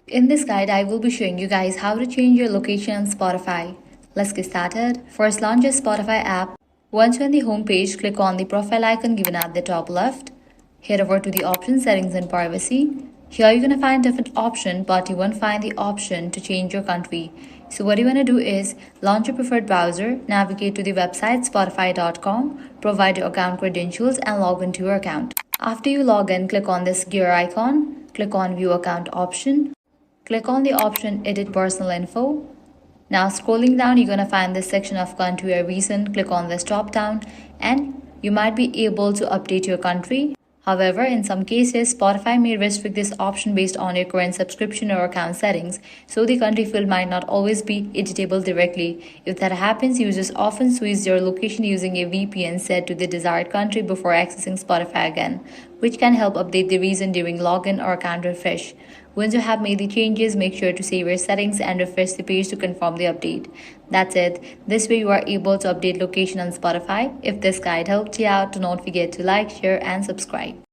In this guide, I will be showing you guys how to change your location on Spotify. Let's get started. First, launch your Spotify app. Once you're on the home page, click on the profile icon given at the top left. Head over to the option settings and privacy. Here you're gonna find different option, but you won't find the option to change your country. So what you wanna do is launch your preferred browser, navigate to the website spotify.com, provide your account credentials and log into your account. After you log in, click on this gear icon, click on view account option. Click on the option Edit Personal Info. Now scrolling down, you're going to find this section of country or region. Click on this drop down and you might be able to update your country. However, in some cases, Spotify may restrict this option based on your current subscription or account settings, so the country field might not always be editable directly. If that happens, users often switch their location using a VPN set to the desired country before accessing Spotify again, which can help update the region during login or account refresh. Once you have made the changes, make sure to save your settings and refresh the page to confirm the update. That's it. This way you are able to update location on Spotify. If this guide helped you out, do not forget to like, share and subscribe.